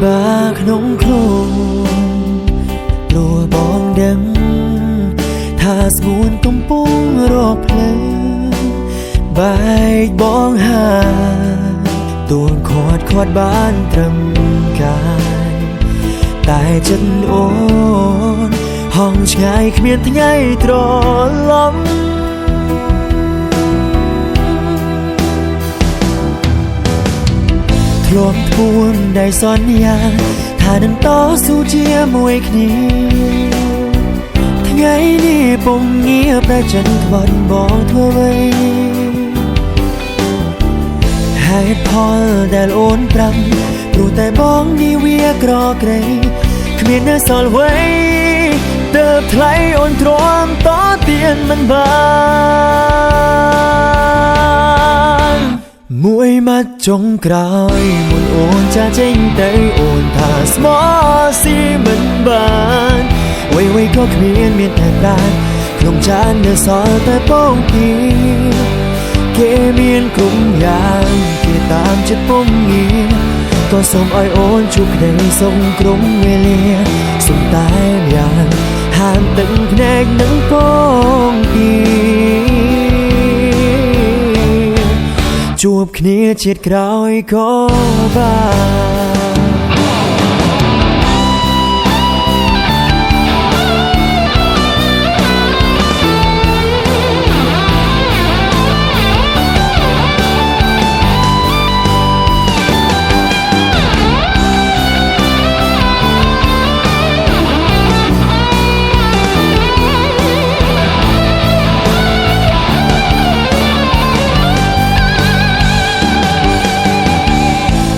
បាក្នុងខ្លួនព្រោះបងដឹងថាស្ងួនកំពុងរកភ្លើងបែកបងហើយទួនខាត់បានត្រឹមកាយតែចិត្តអូនហងឆ្ងាយគ្មានថ្ងៃត្រឡប់ធ្លាប់ពួនได้សន្យាថានឹងតស៊ូជាមួយគ្នាថ្ងៃនេះពុំងារប្រចិនក្បត់បងធ្វើអ្វីហេតុផលដែលអូនប្រាប់ព្រោះតែបងនេះវាក្រក្រៃគ្មាននៅសល់អ្វីទើបថ្លៃអូនទ្រាំតទៀនមិនបានមួយម៉ាត់ចុងក្រោយមុនអូនចាចេញទៅអូនថាស្មោះស៊ីមិនបានអ្វីក៏គ្មានតែប្រាណក្នុងចាននៅសល់តែពងទាគេមានគ្រប់យ៉ាងគេតាមចិត្តពុំងារក៏សូមឲ្យអូនជួបក្តីសុខក្រុមវេលាសុំតែយ៉ាងហាមទឹកភ្នែកនឹងពងទាជួបគ្នាជាតិក្រោយក៏បាន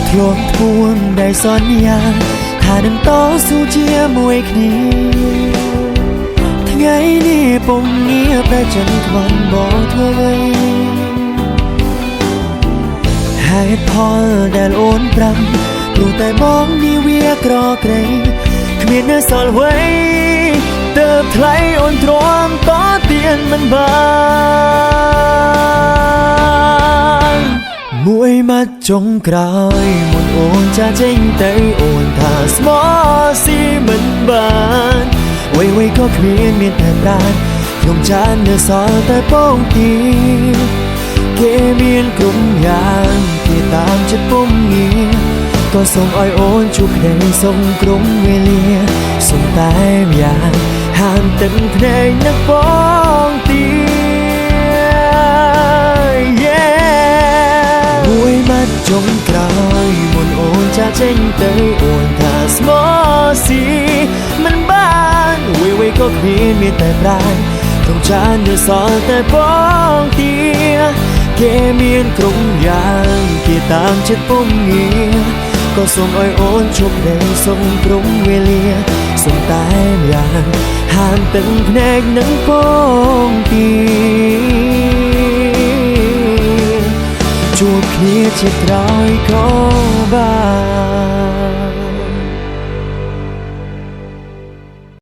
ធ្លាប់ពួនได้សន្យាថានឹងតស៊ូជាមួយគ្នាថ្ងៃនេះពុំងារប្រចិនក្បត់បងធ្វើអ្វីហេតុផលដែលអូនប្រាប់ព្រោះតែបងនេះវាក្រក្រៃគ្មាននៅសល់អ្វីទើបថ្លៃអូនទ្រាំតទៀនមិនបានមួយម៉ាត់ចុងក្រោយមុនអូនចាចេញទៅអូនថាស្មោះស៊ីមិនបានអ្វីក៏គ្មានតែប្រាណក្នុងចាននៅសល់តែពងទាគេមានគ្រប់យ៉ាងគេតាមចិត្តពុំងារក៏សូមឲ្យអូនជួបក្តីសុខក្រុមវេលាសុំតែយ៉ាងហាមទឹកភ្នែកនឹងពងទាមួយម៉ាត់ចុងក្រោយមុនអូនចាចេញទៅអូនថាស្មោះស៊ីមិនបានអ្វីក៏គ្មានតែប្រាណក្នុងចាននៅសល់តែពងទាគេមានគ្រប់យ៉ាងគេតាមចិត្តពុំងារក៏សូមឲ្យអូនជួបក្តីសុខក្រុមវេលាសុំតែយ៉ាងហាមទឹកភ្នែកនឹងពងទាជួបគ្នាជាតិក្រោយក៏បាន